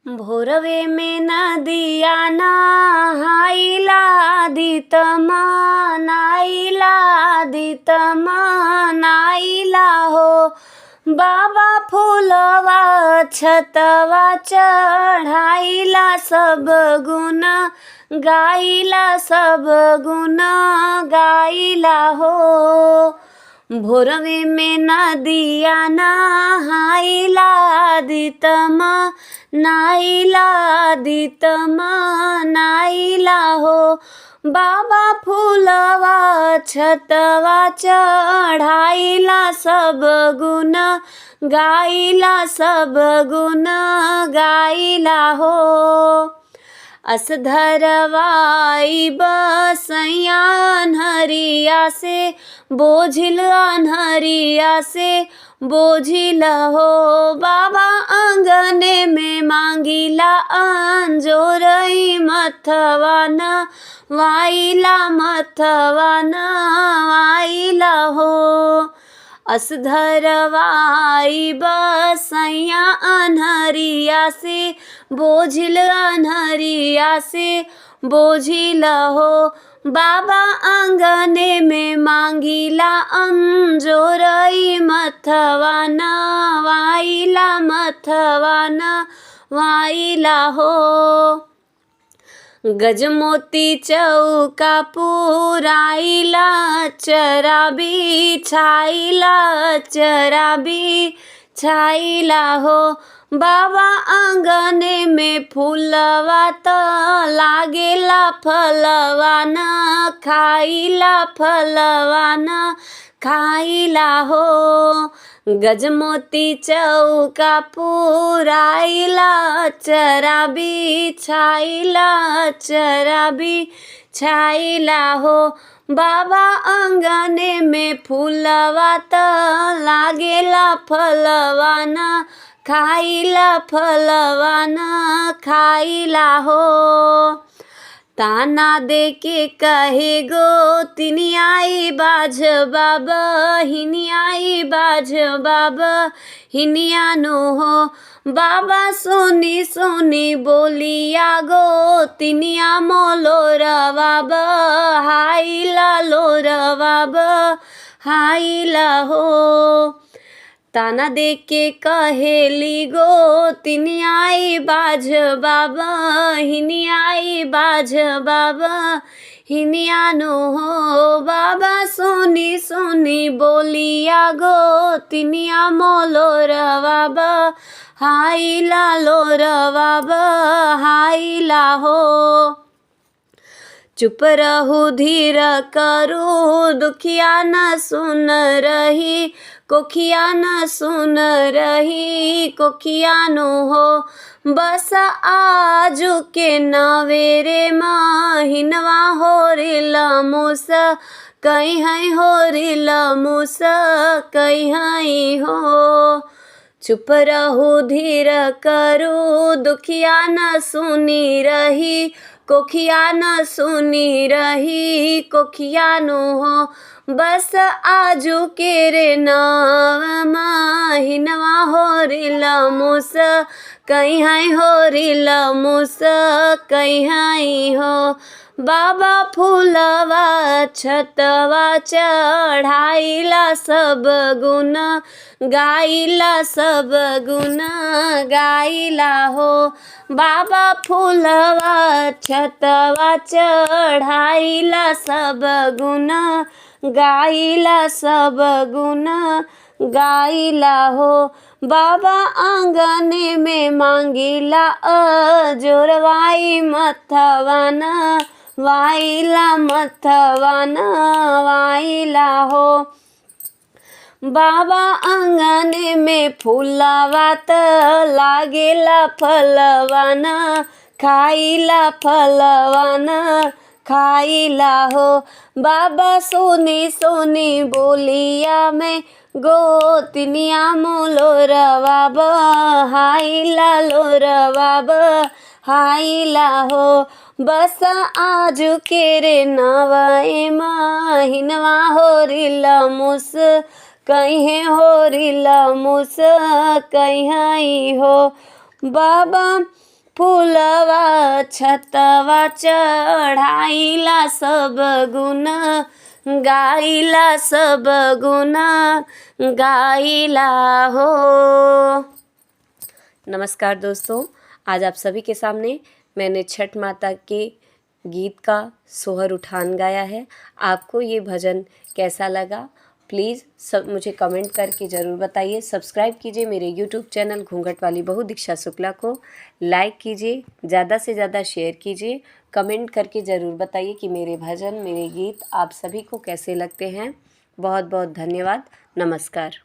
भोरवे में नदिया नहाइला दितमा नाइला हो। बाबा फूलवा छतवा चढ़ाइला सब गुण गाइला हो। भोरवे में नदिया नहाइला दितमा नाइला हो। बाबा फूलवा छतवा चढ़ाइला सब गुण गाइला हो। असधरवाई बसैया अन्हरिया से बोझिल हो। बाबा आंगने में मांगिला अंजोरई मथवा नवाइला हो। असधरवाई बसैया अन्हरिया से बोझिल हो। बाबा आंगने में मांगिला अंजोरई मथवा नवाइला हो। गजमोती चौका पुराइला चरा बिछाइला हो। बाबा आंगने में फूलवा त लागेला फलवा न खाइला हो। गजमोती चौका पुराइला चरा बिछाइला हो। बाबा आंगने में फूलवा त लागेला फलवा न खाइला हो। ताना दे के कहे गो तिनियाई बाझ बाबा हिनियानो हो। बाबा सोनी बोलिया गो तिनिया मोलोरवा हाइला हो। ताना दे के कहेली गो तिनियाई बाझ बाबा हिनियानो हो। बाबा सोनी बोलिया गो तिनिया मोलोरवा हाइला हो। चुप रहू धीर करू दुखिया न सुन रही कोखियानो हो। बस आजू के नवेरे महिनवा होरिल मुस कहीं हो। चुप रहू धीर करू दुखिया न सुनी रही कोखियानो हो। बस आजू के रे नव महिनवा होरिल मुस कहीं हो। बाबा फूलवा छतवा चढ़ाइला सब गुण गाइला हो। बाबा फूलवा छतवा चढ़ाइला सब गुण गाइला हो। बाबा आंगने में मांगिला अजोरवाई मथवा नवाइला हो। बाबा आंगने में फूलवा त लागेला फलवा न खाइला हो। बाबा सोनी बोलिया में गोतिनिया मोलोरवा हाइला हो। बस आज के रे नवाए महिनवा होरिल मुस कहीं हो। बाबा फूलवा छतवा चढ़ाइला सब गुण गाइला सब गुण गाइला हो। नमस्कार दोस्तों, आज आप सभी के सामने मैंने छठ माता के गीत का सोहर उठान गाया है। आपको ये भजन कैसा लगा प्लीज़ सब मुझे कमेंट करके ज़रूर बताइए। सब्सक्राइब कीजिए मेरे यूट्यूब चैनल घूंघट वाली बहू दीक्षा शुक्ला को, लाइक कीजिए, ज़्यादा से ज़्यादा शेयर कीजिए, कमेंट करके ज़रूर बताइए कि मेरे भजन मेरे गीत आप सभी को कैसे लगते हैं। बहुत बहुत धन्यवाद। नमस्कार।